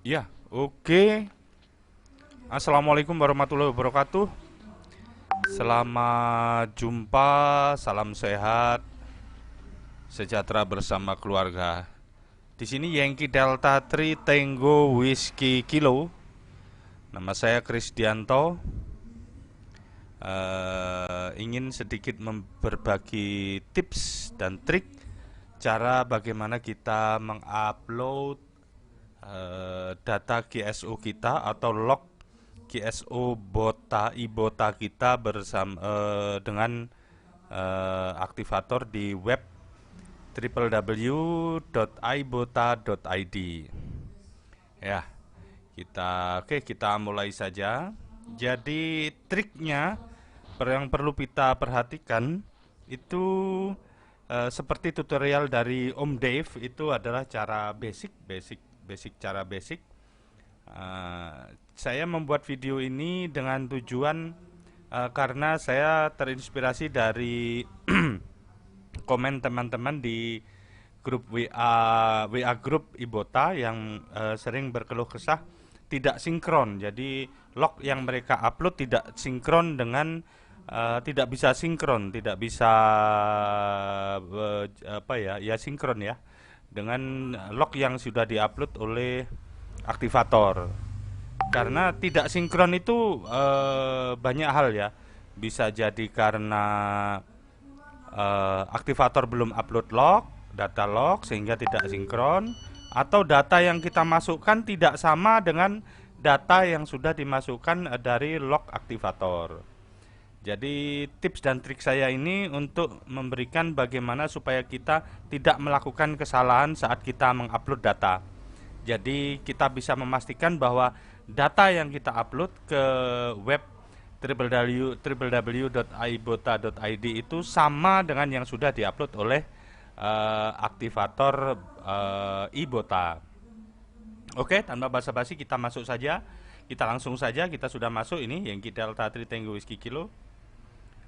Ya, oke. Assalamualaikum warahmatullahi wabarakatuh. Selamat jumpa, salam sehat, sejahtera bersama keluarga. Di sini Yankee Delta Tri Tango Whiskey Kilo. Nama saya Krisdianto. Ingin sedikit berbagi tips dan trik cara bagaimana kita mengupload data GSO kita atau log GSO ibota kita bersama dengan aktivator di web www.ibota.id. Ya, kita mulai saja. Jadi triknya yang perlu kita perhatikan itu seperti tutorial dari Om Dave, itu adalah cara cara basic. Saya membuat video ini dengan tujuan karena saya terinspirasi dari komen teman-teman di grup WA grup Ibota yang sering berkeluh kesah tidak sinkron. Jadi log yang mereka upload tidak sinkron dengan tidak bisa sinkron, tidak bisa sinkron ya dengan log yang sudah diupload oleh aktivator. Karena tidak sinkron itu banyak hal ya. Bisa jadi karena aktivator belum upload log, data log sehingga tidak sinkron, atau data yang kita masukkan tidak sama dengan data yang sudah dimasukkan dari log aktivator. Jadi tips dan trik saya ini untuk memberikan bagaimana supaya kita tidak melakukan kesalahan saat kita mengupload data. Jadi kita bisa memastikan bahwa data yang kita upload ke web www.ibota.id itu sama dengan yang sudah diupload oleh aktivator Ibota. Oke, tanpa basa-basi kita masuk saja. Kita langsung saja, kita sudah masuk ini Yankee Delta Tri Tango Whiskey Kilo.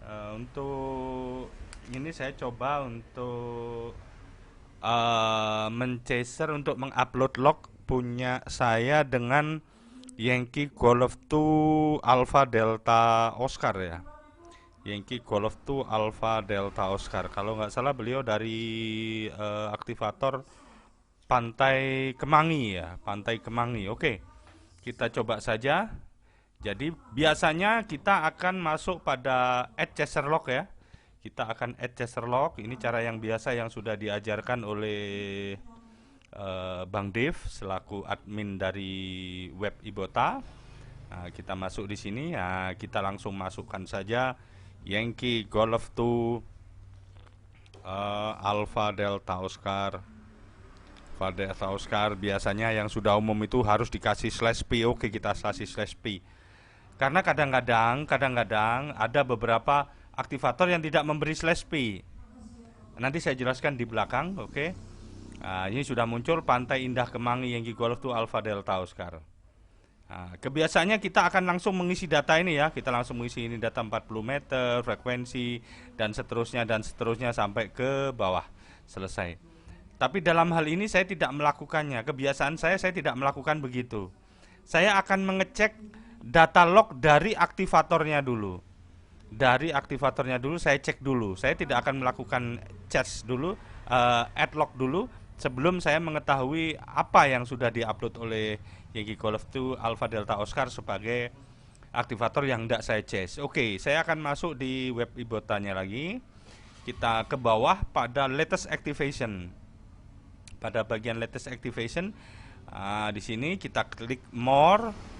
Untuk ini saya coba untuk untuk mengupload log punya saya dengan Yankee Golf 2 Alpha Delta Oscar ya. Yankee Golf 2 Alpha Delta Oscar. Kalau nggak salah beliau dari aktivator Pantai Kemangi ya, Pantai Kemangi. Oke, kita coba saja. Jadi biasanya kita akan masuk pada add chaser log ya. Kita akan add chaser log. Ini cara yang biasa yang sudah diajarkan oleh Bang Dev selaku admin dari web Ibota. Nah, kita masuk di sini. Nah, kita langsung masukkan saja Yankee Golf 2 Alpha Delta Oscar. Alpha Delta Oscar biasanya yang sudah umum itu harus dikasih /p. Oke, kita kasih /p. Karena kadang-kadang ada beberapa aktivator yang tidak memberi /p. Nanti saya jelaskan di belakang, oke. Nah, ini sudah muncul Pantai Indah Kemangi Yankee Golf 2 Alpha Delta Oscar. Nah, kebiasaannya kita akan langsung mengisi data ini ya. Kita langsung mengisi ini data 40 meter, frekuensi, dan seterusnya sampai ke bawah. Selesai. Tapi dalam hal ini saya tidak melakukannya. Kebiasaan saya tidak melakukan begitu. Saya akan mengecek data log dari aktivatornya dulu. Dari aktivatornya dulu saya cek dulu. Saya tidak akan melakukan charge dulu, add log dulu sebelum saya mengetahui apa yang sudah diupload oleh Yankee Golf 2 Alpha Delta Oscar sebagai aktivator yang tidak saya case. Oke, saya akan masuk di web Ibotanya lagi. Kita ke bawah pada latest activation. Pada bagian latest activation, di sini kita klik more.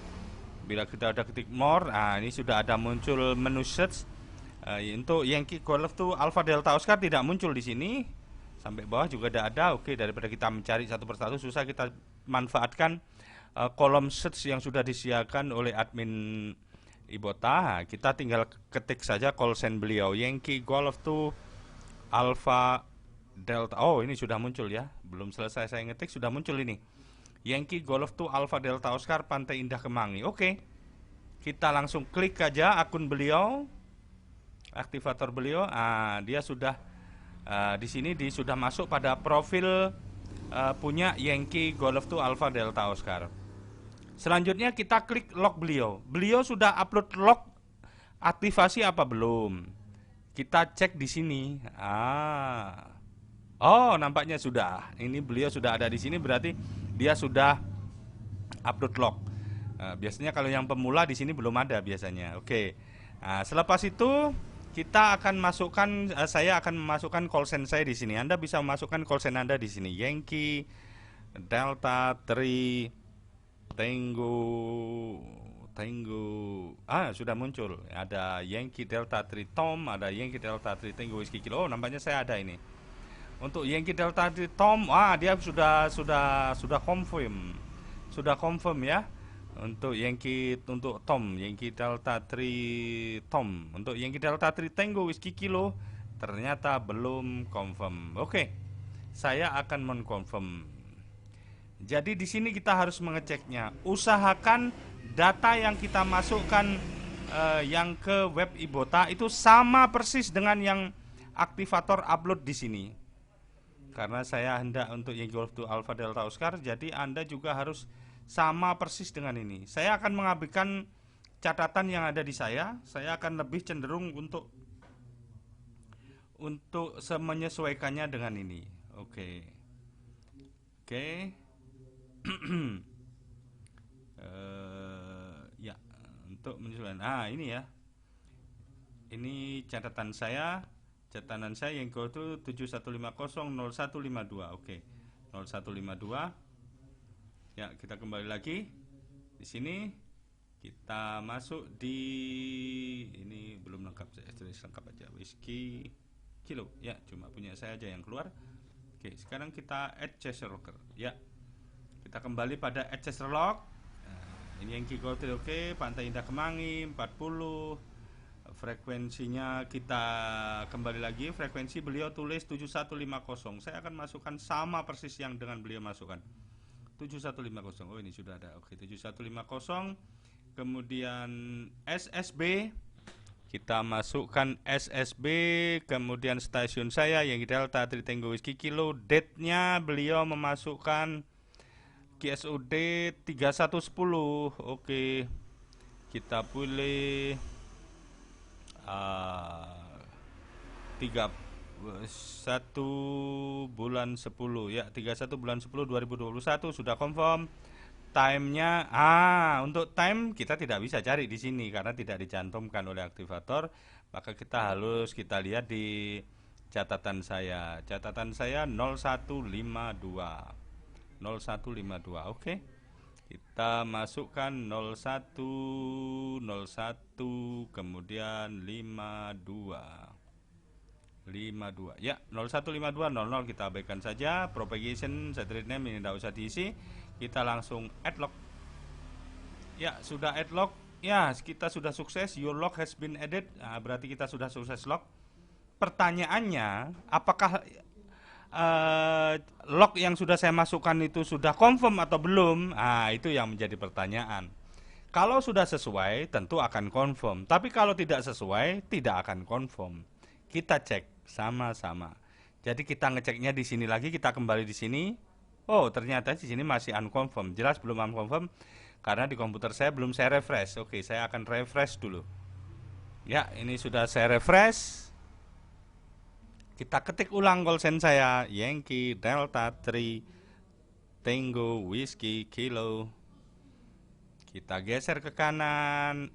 Bila kita udah klik more, ini sudah ada muncul menu search. Untuk Yankee Golf 2 Alpha Delta Oscar tidak muncul di sini. Sampai bawah juga tidak ada. Oke, daripada kita mencari satu persatu susah, kita manfaatkan kolom search yang sudah disediakan oleh admin Ibota. Kita tinggal ketik saja call sign beliau Yankee Golf 2 Alpha Delta. Oh, ini sudah muncul ya. Belum selesai saya ngetik sudah muncul ini. Yankee Golf 2 Alpha Delta Oscar Pantai Indah Kemangi. Oke. Kita langsung klik aja akun beliau. Aktivator beliau. Dia sudah di sini sudah masuk pada profil punya Yankee Golf 2 Alpha Delta Oscar. Selanjutnya kita klik log beliau. Beliau sudah upload log aktivasi apa belum? Kita cek di sini. Oh, nampaknya sudah. Ini beliau sudah ada di sini, berarti dia sudah upload log. Biasanya kalau yang pemula di sini belum ada biasanya. Oke. Nah, selepas itu kita akan masukkan, saya akan memasukkan call sign saya di sini. Anda bisa memasukkan call sign Anda di sini. Yankee Delta 3 Tango sudah muncul. Ada Yankee Delta 3 Tom, ada Yankee Delta 3 Tango Whiskey Kilo. Oh, nampaknya saya ada ini. Untuk Yankee Delta 3 Tom, dia sudah confirm. Sudah confirm ya. Untuk Yankee untuk Tom, Yankee Delta 3 Tom. Untuk Yankee Delta 3 Tango Whiskey Kilo ternyata belum confirm. Oke. Saya akan mengkonfirm. Jadi di sini kita harus mengeceknya. Usahakan data yang kita masukkan yang ke web Ibota itu sama persis dengan yang aktivator upload di sini. Karena saya hendak untuk Yankee Golf 2 Alpha Delta Oscar, jadi Anda juga harus sama persis dengan ini. Saya akan mengabaikan catatan yang ada di saya. Saya akan lebih cenderung untuk menyesuaikannya dengan ini. Oke. Ya, untuk menyesuaikan. Ini ya. Ini catatan saya. Catatan saya yang kode 71500152. Oke. 0152. Ya, kita kembali lagi. Di sini kita masuk di ini belum lengkap, saya tulis lengkap aja. Whiskey Kilo. Ya, cuma punya saya aja yang keluar. Oke, sekarang kita add chaser locker. Ya. Kita kembali pada add chaser lock. Ini yang Gold, oke. Pantai Indah Kemangi 40. Frekuensinya kita kembali lagi. Frekuensi beliau tulis 7150. Saya akan masukkan sama persis yang dengan beliau masukkan. 7150. Oh, ini sudah ada. Oke, 7150. Kemudian SSB. Kita masukkan SSB, kemudian stasiun saya yang Delta 3 Tango Whiskey Kilo. Date-nya beliau memasukkan QSOD 3110. Oke. Kita pilih 31 bulan 10 ya, 31 bulan 10 2021 sudah confirm. Time-nya untuk time kita tidak bisa cari di sini karena tidak dicantumkan oleh aktivator, maka kita lihat di catatan saya. Catatan saya 0152. Oke. Kita masukkan 01 kemudian 52 ya, 015200 kita abaikan saja. Propagation satellite name ini tidak usah diisi. Kita langsung add log. Ya, sudah add log. Ya, kita sudah sukses. Your log has been added. Berarti kita sudah sukses log. Pertanyaannya, apakah log yang sudah saya masukkan itu sudah confirm atau belum? Itu yang menjadi pertanyaan. Kalau sudah sesuai, tentu akan confirm. Tapi kalau tidak sesuai, tidak akan confirm. Kita cek sama-sama. Jadi kita ngeceknya di sini lagi. Kita kembali di sini. Oh, ternyata di sini masih unconfirm. Jelas belum unconfirm karena di komputer saya belum saya refresh. Oke, saya akan refresh dulu. Ya, ini sudah saya refresh. Kita ketik ulang call sign saya, Yankee Delta 3 Tango Whiskey Kilo. Kita geser ke kanan.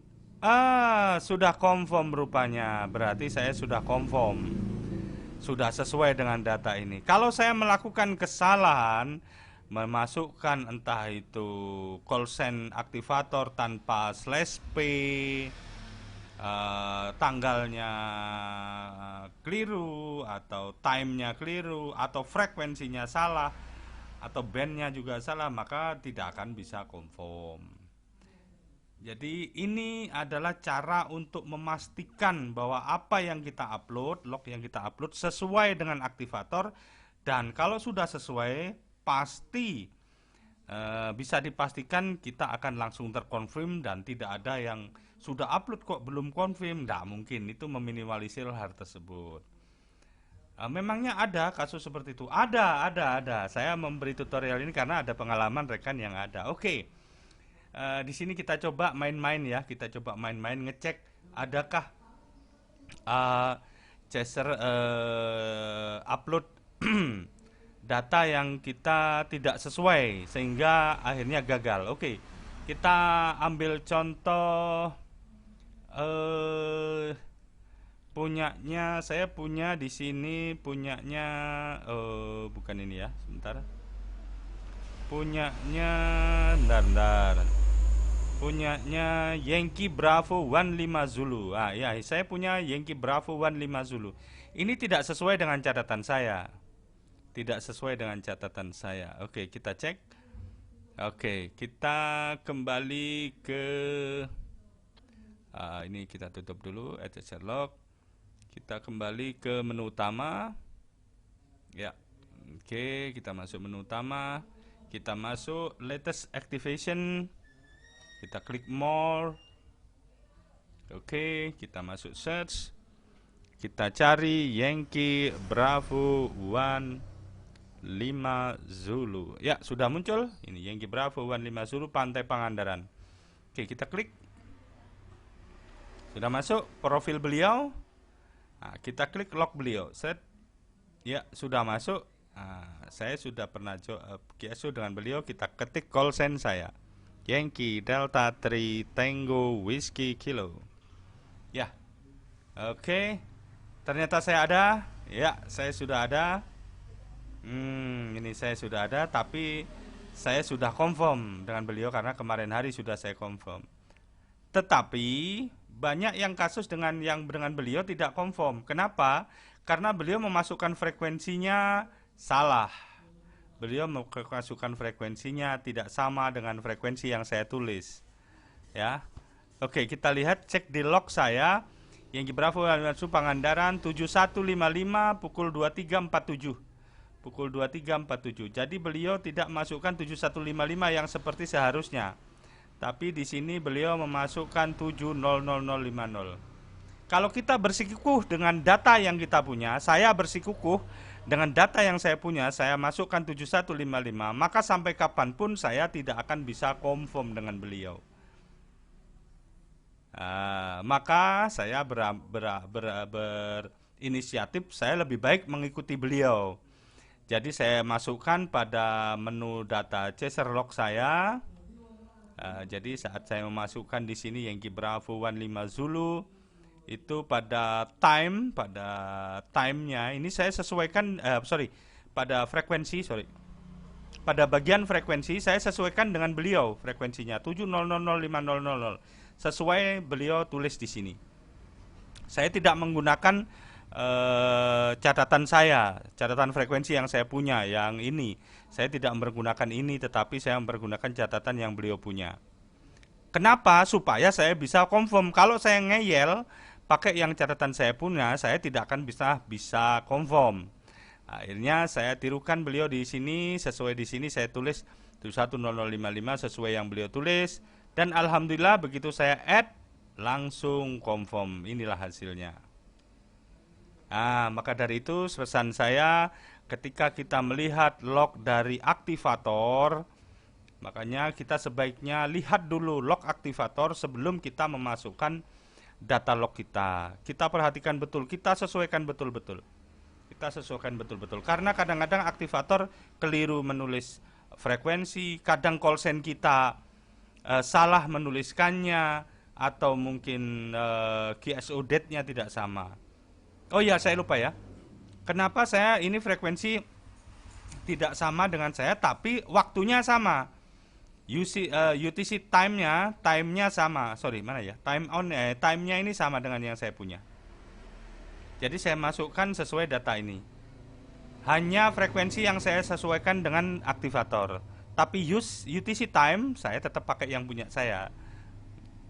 Sudah confirm rupanya. Berarti saya sudah confirm. Sudah sesuai dengan data ini. Kalau saya melakukan kesalahan memasukkan entah itu call sign aktivator tanpa /p, tanggalnya keliru, atau timenya keliru, atau frekuensinya salah, atau bandnya juga salah, maka tidak akan bisa confirm. Jadi ini adalah cara untuk memastikan bahwa apa yang kita upload, log yang kita upload sesuai dengan aktivator. Dan kalau sudah sesuai, pasti bisa dipastikan kita akan langsung terkonfirm dan tidak ada yang sudah upload kok belum confirm. Tidak mungkin, itu meminimalisir hal tersebut. Memangnya ada kasus seperti itu? Ada. Saya memberi tutorial ini karena ada pengalaman rekan yang ada. Oke. Di sini kita coba main-main ya, kita coba main-main ngecek adakah uh, Chaser upload data yang kita tidak sesuai sehingga akhirnya gagal. Oke, kita ambil contoh eh punyanya saya punya di sini punyanya bukan ini ya, sebentar. Punyanya bentar. Punyanya Yankee Bravo 15 Zulu. Ah ya, saya punya Yankee Bravo 15 Zulu. Ini tidak sesuai dengan catatan saya. Tidak sesuai dengan catatan saya. Oke, kita cek. Oke, kita kembali ke ini kita tutup dulu Adjust Log. Kita kembali ke menu utama. Ya. Oke, kita masuk menu utama. Kita masuk latest activation. Kita klik more. Oke, kita masuk search. Kita cari Yankee Bravo 15 Zulu. Ya, sudah muncul. Ini Yankee Bravo 15 Zulu Pantai Pangandaran. Oke, kita klik. Sudah masuk profil beliau. Nah, kita klik log beliau. Set. Ya, sudah masuk. Nah, saya sudah pernah QSO dengan beliau. Kita ketik call sign saya. Yankee Delta 3 Tango Whiskey Kilo. Ya. Oke. Ternyata saya ada. Ya, saya sudah ada. Ini saya sudah ada, tapi saya sudah confirm dengan beliau karena kemarin hari sudah saya confirm. Tetapi banyak yang kasus dengan beliau tidak confirm. Kenapa? Karena beliau memasukkan frekuensinya salah. Beliau memasukkan frekuensinya tidak sama dengan frekuensi yang saya tulis. Ya. Oke, kita lihat cek di log saya. Yankee Bravo Pangandaran 7155 pukul 23.47. Pukul 23.47. Jadi beliau tidak masukkan 7155 yang seperti seharusnya. Tapi di sini beliau memasukkan 700050. Kalau kita bersikukuh dengan data yang kita punya, saya bersikukuh dengan data yang saya punya, saya masukkan 7155, maka sampai kapanpun saya tidak akan bisa confirm dengan beliau. Maka saya berinisiatif, saya lebih baik mengikuti beliau. Jadi saya masukkan pada menu data chaser log saya. Jadi saat saya memasukkan di sini Yankee Bravo 15 Zulu itu pada timenya ini saya sesuaikan pada frekuensi pada bagian frekuensi saya sesuaikan dengan beliau frekuensinya 70005000 sesuai beliau tulis di sini. Saya tidak menggunakan catatan frekuensi yang saya punya yang ini. Saya tidak menggunakan ini, tetapi saya menggunakan catatan yang beliau punya. Kenapa? Supaya saya bisa confirm. Kalau saya ngeyel pakai yang catatan saya punya, saya tidak akan bisa confirm. Akhirnya saya tirukan beliau di sini, sesuai di sini saya tulis 710055 sesuai yang beliau tulis, dan alhamdulillah begitu saya add langsung confirm. Inilah hasilnya. Maka dari itu pesan saya ketika kita melihat log dari aktivator, makanya kita sebaiknya lihat dulu log aktivator sebelum kita memasukkan data log kita. Kita perhatikan betul, kita sesuaikan betul-betul. Kita sesuaikan betul-betul. Karena kadang-kadang aktivator keliru menulis frekuensi, kadang call sign kita salah menuliskannya, atau mungkin QSO date-nya tidak sama. Oh iya, saya lupa ya. Kenapa saya ini frekuensi tidak sama dengan saya, tapi waktunya sama. UTC time-nya sama. Sorry, mana ya? Time-nya ini sama dengan yang saya punya. Jadi saya masukkan sesuai data ini. Hanya frekuensi yang saya sesuaikan dengan aktivator. Tapi UTC time saya tetap pakai yang punya saya.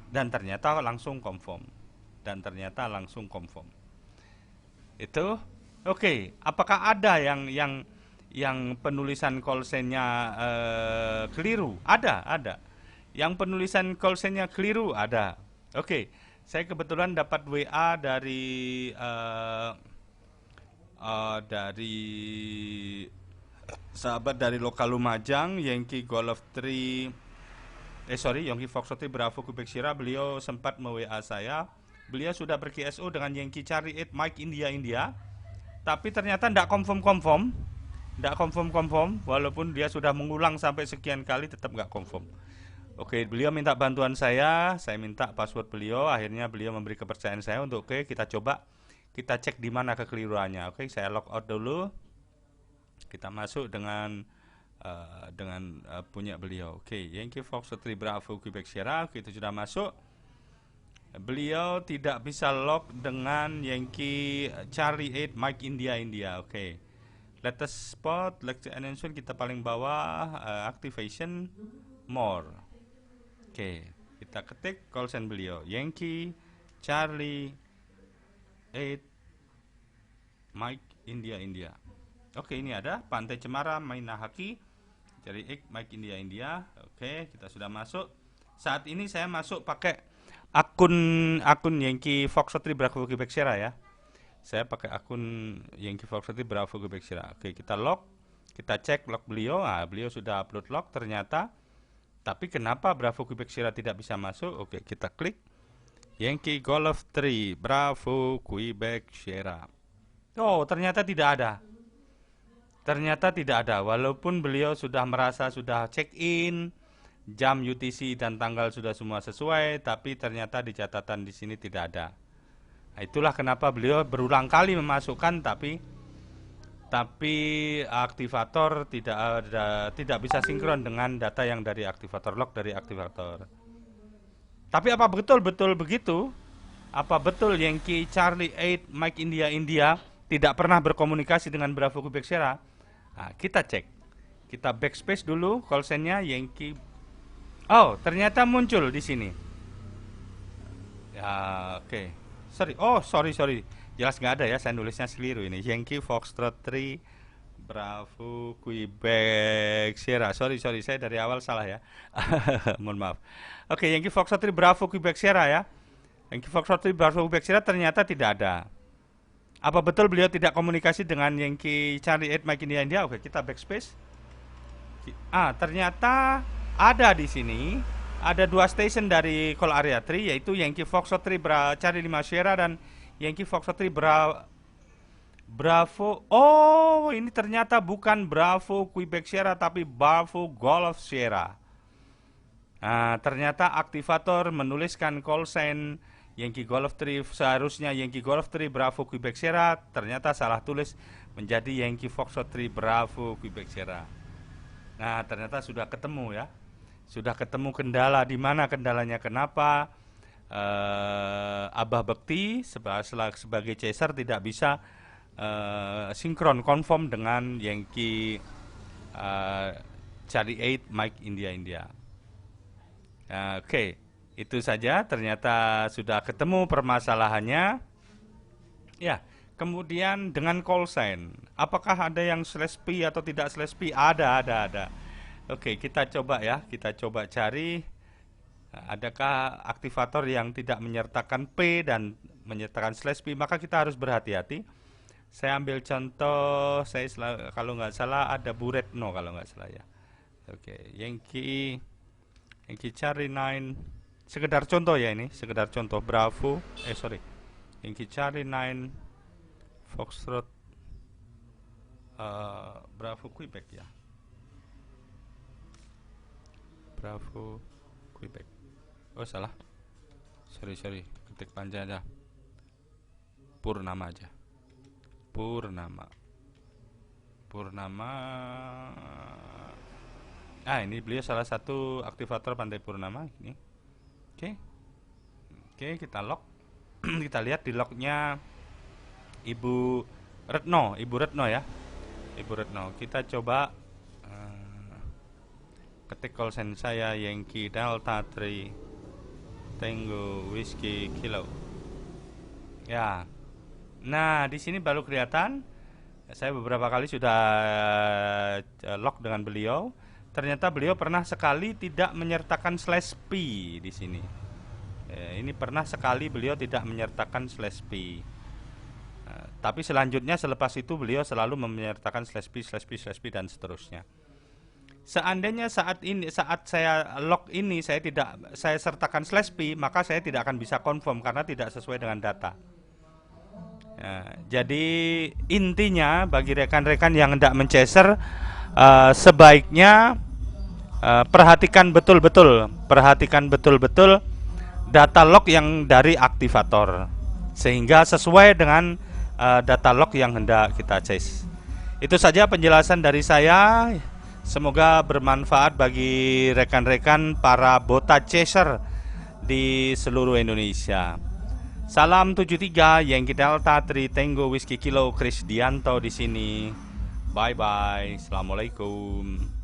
Dan ternyata langsung confirm. Itu oke. Apakah ada yang penulisan call sign-nya keliru? Ada. Yang penulisan call sign-nya keliru ada. Oke. Saya kebetulan dapat WA dari sahabat dari lokal Lumajang, Yankee Golf 3 Sorry, Yongki Foxtrot Bravo Quebec Sierra, beliau sempat me-WA saya. Beliau sudah ber-QSO dengan Yankee Charlie 8 Mike India India, tapi ternyata tidak confirm, walaupun dia sudah mengulang sampai sekian kali tetap nggak confirm. Oke, beliau minta bantuan saya minta password beliau, akhirnya beliau memberi kepercayaan saya untuk kita coba, kita cek di mana kekeliruannya. Oke, saya log out dulu, kita masuk dengan punya beliau. Oke, Yankee Foxtrot Bravo Quebec Sierra, itu sudah masuk. Beliau tidak bisa log dengan Yankee Charlie 8 Mike India India. Oke. Latest spot, lecture announcement kita paling bawah, activation more. Oke, kita ketik call sign beliau Yankee Charlie 8 Mike India India. Oke, ini ada Pantai Cemara Mainahaki Charlie 8 Mike India India. Oke, kita sudah masuk. Saat ini saya masuk pakai akun Yankee Foxtrot Bravo Quebec Sierra ya. Saya pakai akun Yankee Foxtrot Bravo Quebec Sierra. Oke, kita log, kita cek log beliau. Beliau sudah upload log ternyata. Tapi kenapa Bravo Quebec Sierra tidak bisa masuk? Oke, kita klik Yankee Golf 3 Bravo Quebec Sierra. Oh, ternyata tidak ada. Walaupun beliau sudah merasa sudah check in, jam UTC dan tanggal sudah semua sesuai, tapi ternyata di catatan di sini tidak ada. Itulah kenapa beliau berulang kali memasukkan, tapi aktivator tidak bisa sinkron dengan data yang dari aktivator, log dari aktivator. Tapi apa betul begitu? Apa betul Yankee Charlie 8 Mike India India tidak pernah berkomunikasi dengan Bravo Quebec Sierra? Kita cek. Kita backspace dulu call sign-nya Yankee. Oh, ternyata muncul di sini. Ya, oke. Sorry. Jelas nggak ada ya, saya nulisnya keliru ini. Yankee Foxtrot 3 Bravo Quebec Sierra. Sorry, saya dari awal salah ya. Mohon maaf. Oke, Yankee Foxtrot 3 Bravo Quebec Sierra ya. Yankee Foxtrot 3 Bravo Quebec Sierra ternyata tidak ada. Apa betul beliau tidak komunikasi dengan Yankee Charlie 8 Mike India India? Oke, kita backspace. Ternyata ada di sini, ada dua station dari call area 3, yaitu Yankee Foxtrot 3 Charlie 5 Sierra dan Yankee Foxtrot 3 Bravo. Oh, ini ternyata bukan Bravo Quebec Sierra tapi Bravo Golf Sierra. Ternyata aktivator menuliskan call sign Yankee Golf 3, seharusnya Yankee Golf 3 Bravo Quebec Sierra, ternyata salah tulis menjadi Yankee Foxtrot 3 Bravo Quebec Sierra. Nah, ternyata sudah ketemu ya. Sudah ketemu kendala. Di mana kendalanya? Kenapa Abah Bekti sebagai chaser tidak bisa sinkron confirm dengan Yankee Charlie 8 Mike India India. Oke. Itu saja, ternyata sudah ketemu permasalahannya. Ya, kemudian dengan call sign, apakah ada yang /p atau tidak /p? Ada. Oke, kita coba ya, kita coba cari adakah aktivator yang tidak menyertakan P dan menyertakan /p, maka kita harus berhati-hati. Saya ambil contoh, kalau nggak salah ada Bu Retno kalau nggak salah ya. Oke, Yankee Charlie 9, sekedar contoh ya ini, sekedar contoh. Yankee Charlie 9 Foxtrot Bravo Quebec ya. Bravo Quebec. Oh salah. Sorry, ketik panjang aja. Purnama aja. Purnama. Ini beliau salah satu aktivator Pantai Purnama ini. Oke, kita log. Kita lihat di lognya Ibu Retno ya. Ibu Retno. Kita coba ketik call sign saya Yankee Delta 3 Tango Whiskey Kilo. Ya. Nah, di sini baru kelihatan. Saya beberapa kali sudah log dengan beliau. Ternyata beliau pernah sekali tidak menyertakan /p di sini. Ini pernah sekali beliau tidak menyertakan /p. Tapi selanjutnya selepas itu beliau selalu menyertakan /p dan seterusnya. Seandainya saat saya log ini saya sertakan /p, maka saya tidak akan bisa confirm karena tidak sesuai dengan data. Ya, jadi intinya bagi rekan-rekan yang hendak menchaser, sebaiknya perhatikan betul-betul data log yang dari aktivator sehingga sesuai dengan data log yang hendak kita chase. Itu saja penjelasan dari saya. Semoga bermanfaat bagi rekan-rekan para bota chaser di seluruh Indonesia. Salam 73 Yankee Delta Tri Tango Whiskey Kilo, Chris Dianto di sini. Bye bye. Assalamualaikum.